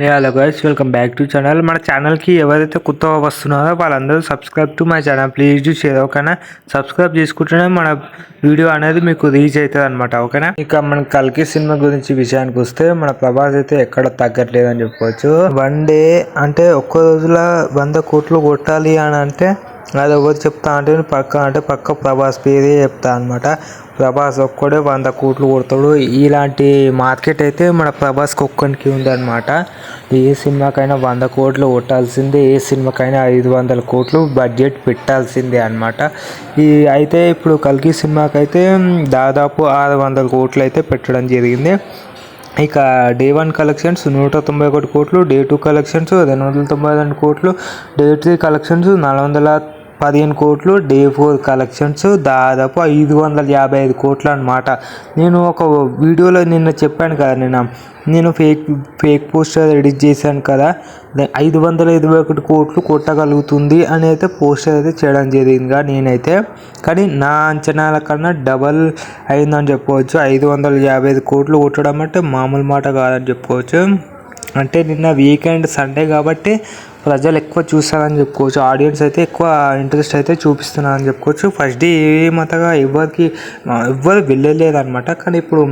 Hello guys, welcome back to channel. మన ఛానల్కి ఎవరైతే కొత్తగా వస్తున్నారో వాళ్ళందరూ subscribe to my channel. Please do share. ఓకేనా? సబ్స్క్రైబ్ చేసుకుంటేనే మన వీడియో అనేది మీకు రీచ్ అవుతుంది అనమాట. ఓకేనా? ఇక మన కల్కి సినిమా గురించి విషయానికి వస్తే మన ప్రభాస్ అయితే ఎక్కడ తగ్గట్లేదని చెప్పుకోవచ్చు. వన్ డే అంటే ఒక్క రోజులో 100 కోట్లు కొట్టాలి అని అంటే అది ఎవరు చెప్తా అంటే పక్క ప్రభాస్ పేరే చెప్తా అనమాట. ప్రభాస్ ఒక్కడే 100 కోట్లు కొడతాడు. ఇలాంటి మార్కెట్ అయితే మన ప్రభాస్కి ఒక్కరికి ఉందన్నమాట. ఏ సినిమాకైనా 100 కోట్లు కొట్టాల్సిందే, ఏ సినిమాకైనా 500 కోట్లు బడ్జెట్ పెట్టాల్సిందే అనమాట. అయితే ఇప్పుడు కల్కి సినిమాకైతే దాదాపు 600 కోట్లు అయితే పెట్టడం జరిగింది. ఇక డే 1 కలెక్షన్స్ 191 కోట్లు, డే 2 కలెక్షన్స్ 292 కోట్లు, డే 3 కలెక్షన్స్ 415 కోట్లు, డే 4 కలెక్షన్స్ దాదాపు 555 కోట్లు అనమాట. నేను ఒక వీడియోలో నిన్న చెప్పాను కదా, నేను ఫేక్ పోస్టర్ ఎడిట్ చేశాను కదా, 521 కోట్లు కొట్టగలుగుతుంది అని అయితే పోస్టర్ అయితే చేయడం జరిగిందిగా నేనైతే. కానీ నా అంచనాల కన్నా డబల్ అయిందని చెప్పుకోవచ్చు. 555 కోట్లు కొట్టడం అంటే మామూలు మాట కాదని చెప్పుకోవచ్చు. అంటే నిన్న వీకెండ్ సండే కాబట్టి ప్రజలు ఎక్కువ చూస్తారని చెప్పుకోవచ్చు. ఆడియన్స్ అయితే ఎక్కువ ఇంట్రెస్ట్ అయితే చూపిస్తున్నారని చెప్పుకోవచ్చు. ఫస్ట్ డే ఏమంతగా ఎవ్వరు వెళ్ళలేదన్నమాట. కానీ ఇప్పుడు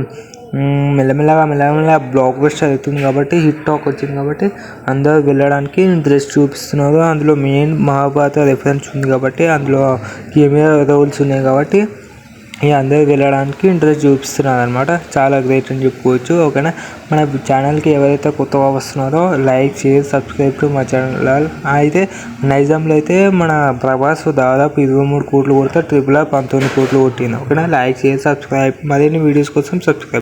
మెల్లమెల్లగా బ్లాక్ బస్టర్ అవుతుంది కాబట్టి, హిట్ టాక్ వచ్చింది కాబట్టి అందరూ వెళ్ళడానికి ఇంట్రెస్ట్ చూపిస్తున్నారు. అందులో మెయిన్ మహాభారత రెఫరెన్స్ ఉంది కాబట్టి, అందులో కెమెరా రోల్స్ ఉన్నాయి కాబట్టి అందరూ వెళ్ళడానికి ఇంట్రెస్ట్ చూపిస్తున్నారు అనమాట. చాలా గ్రేట్ అని చెప్పుకోవచ్చు. ఓకేనా? మన ఛానల్కి ఎవరైతే కొత్తగా వస్తున్నారో లైక్, షేర్, సబ్స్క్రైబ్ టు మా ఛానల్. అయితే నైజాంలో అయితే మన ప్రభాస్ దాదాపు 23 కోట్లు కొడితే RRR 19 కోట్లు కొట్టింది. ఓకేనా? Like, share, subscribe. మరిన్ని వీడియోస్ కోసం సబ్స్క్రైబ్.